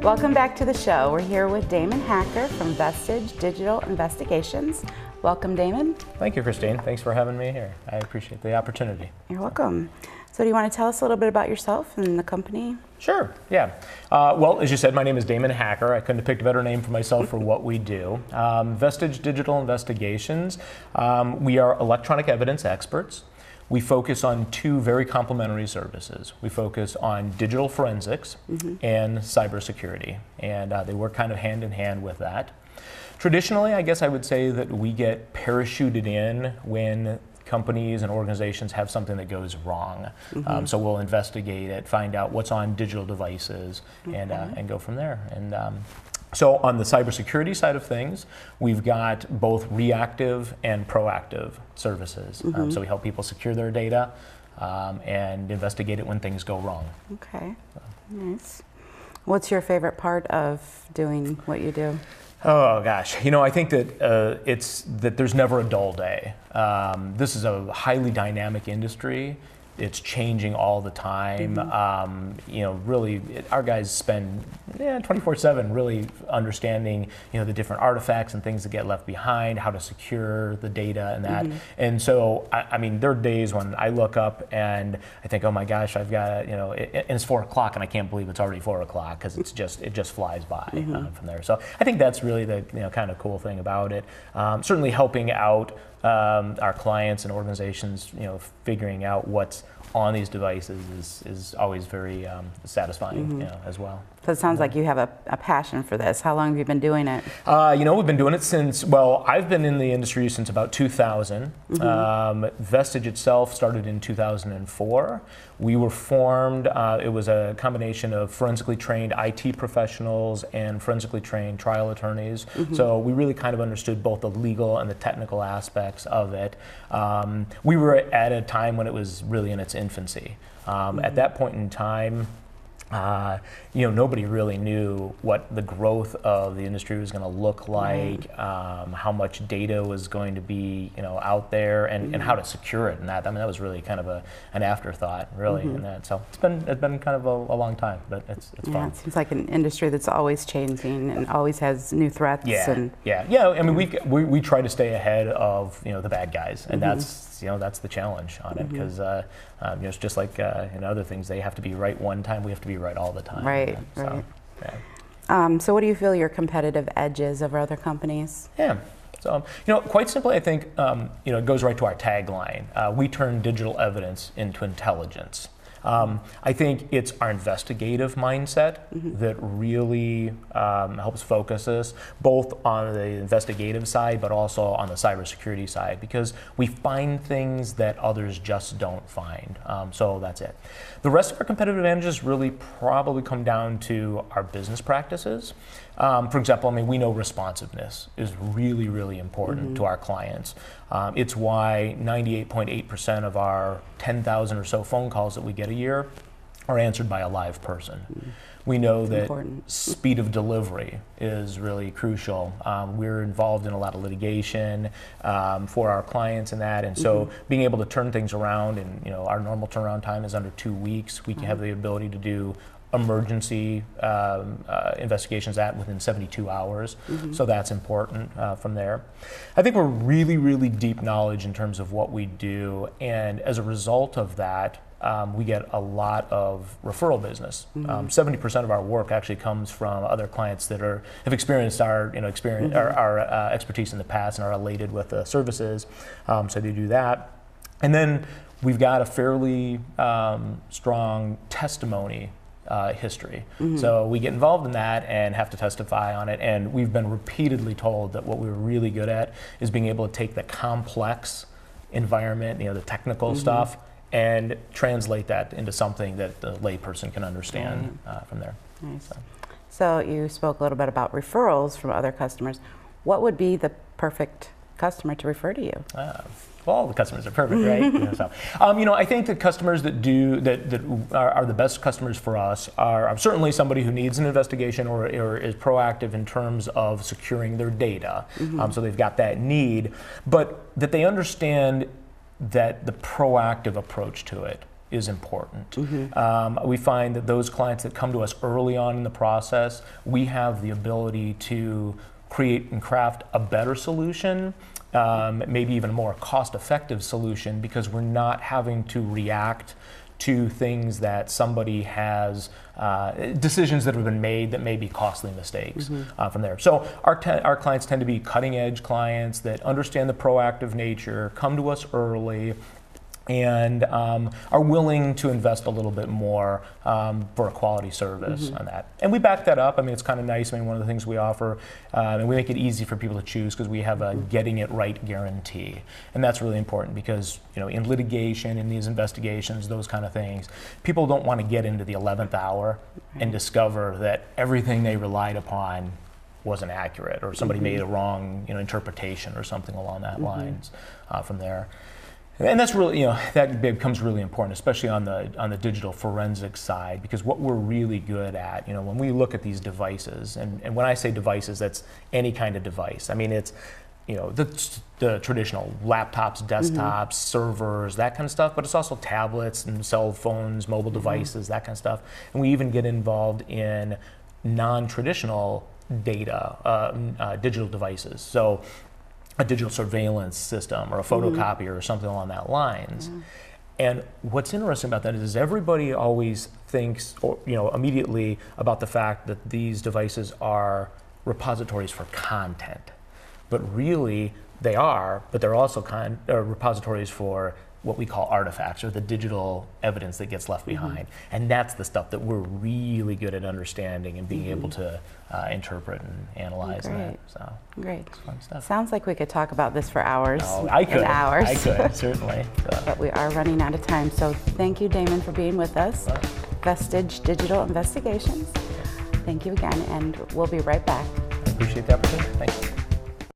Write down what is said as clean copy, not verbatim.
Welcome back to the show. We're here with Damon Hacker from Vestige Digital Investigations. Welcome, Damon. Thank you, Christine. Thanks for having me here. I appreciate the opportunity. You're welcome. So do you want to tell us a little bit about yourself and the company? Sure, yeah. Well, as you said, my name is Damon Hacker. I couldn't have picked a better name for myself for what we do. Vestige Digital Investigations. We are electronic evidence experts. We focus on two very complementary services. We focus on digital forensics and cybersecurity, and they work kind of hand in hand with that. Traditionally, I guess I would say that we get parachuted in when companies and organizations have something that goes wrong. So we'll investigate it, find out what's on digital devices, and go from there. And so on the cybersecurity side of things, we've got both reactive and proactive services. So we help people secure their data and investigate it when things go wrong. Okay, nice. What's your favorite part of doing what you do? Oh gosh, you know, I think that it's that there's never a dull day. This is a highly dynamic industry. It's changing all the time. You know, really, our guys spend 24/7 really understanding, you know, the different artifacts and things that get left behind, how to secure the data and that. And so, I mean, there are days when I look up and I think, oh my gosh, I've got, you know, and it's 4 o'clock and I can't believe it's already 4 o'clock because it just flies by from there. So I think that's really the kind of cool thing about it. Certainly helping out our clients and organizations, you know, figuring out what's on these devices is always very satisfying, you know, as well. So it sounds like you have a passion for this. How long have you been doing it? You know, we've been doing it since, well, I've been in the industry since about 2000. Vestige itself started in 2004. We were formed, it was a combination of forensically trained IT professionals and forensically trained trial attorneys. So we really kind of understood both the legal and the technical aspects of it. We were at a time when it was really in its infancy. At that point in time, you know, nobody really knew what the growth of the industry was going to look like, how much data was going to be, you know, out there, and how to secure it. And that, I mean, that was really kind of an afterthought, really. And that, so it's been kind of a long time, but it's fun. It seems like an industry that's always changing and always has new threats. Yeah. I mean, we try to stay ahead of, you know, the bad guys, and that's, you know, that's the challenge on it, because you know, it's just like in other things, they have to be right one time, we have to be right all the time. Right. So, yeah. So what do you feel your competitive edge is over other companies? Yeah. So, you know, quite simply, I think, you know, it goes right to our tagline. We turn digital evidence into intelligence. I think it's our investigative mindset that really helps focus us both on the investigative side, but also on the cybersecurity side, because we find things that others just don't find. So that's it. The rest of our competitive advantages really probably come down to our business practices. For example, I mean, we know responsiveness is really, really important to our clients. It's why 98.8% of our 10,000 or so phone calls that we get a year are answered by a live person. We know that speed of delivery is really crucial. We're involved in a lot of litigation for our clients and that, and so being able to turn things around, and you know, our normal turnaround time is under 2 weeks. We can have the ability to do emergency investigations within 72 hours, so that's important from there. I think we're really, really deep knowledge in terms of what we do, and as a result of that, we get a lot of referral business. 70% of our work actually comes from other clients that have experienced our, you know, our expertise in the past and are elated with the services. So they do that, and then we've got a fairly strong testimony history. So we get involved in that and have to testify on it, and we've been repeatedly told that what we're really good at is being able to take the complex environment, you know, the technical stuff, and translate that into something that the layperson can understand from there. Nice. So you spoke a little bit about referrals from other customers. What would be the perfect customer to refer to you? Well, all the customers are perfect, right? You know, so, you know, I think the customers that are the best customers for us are certainly somebody who needs an investigation or is proactive in terms of securing their data. So they've got that need, but that they understand that the proactive approach to it is important. Mm-hmm. We find that those clients that come to us early on in the process, we have the ability to create and craft a better solution, maybe even a more cost-effective solution, because we're not having to react to things that somebody has, decisions that have been made that may be costly mistakes from there. So our clients tend to be cutting-edge clients that understand the proactive nature, come to us early, and are willing to invest a little bit more for a quality service on that. And we back that up. I mean, it's kind of nice. I mean, one of the things we offer, and we make it easy for people to choose because we have a getting it right guarantee. And that's really important because, you know, in litigation, in these investigations, those kind of things, people don't want to get into the 11th hour and discover that everything they relied upon wasn't accurate, or somebody made a wrong, you know, interpretation or something along that lines from there. And that's really, you know, that becomes really important, especially on the digital forensics side, because what we're really good at, you know, when we look at these devices, and when I say devices, that's any kind of device. I mean, it's, you know, the traditional laptops, desktops, servers, that kind of stuff, but it's also tablets and cell phones, mobile devices, that kind of stuff. And we even get involved in non-traditional data, digital devices. So a digital surveillance system or a photocopier or something along that lines. And what's interesting about that is everybody always thinks, or, you know, immediately about the fact that these devices are repositories for content. But really, they are, but they're also repositories for what we call artifacts, or the digital evidence that gets left behind. And that's the stuff that we're really good at understanding and being able to interpret and analyze. Great. That. So, great. it's fun stuff. Sounds like we could talk about this for hours. Oh, I could. And hours. I could, certainly. So. But we are running out of time. So thank you, Damon, for being with us. Vestige Digital Investigations. Thank you again, and we'll be right back. I appreciate the opportunity. Thank you.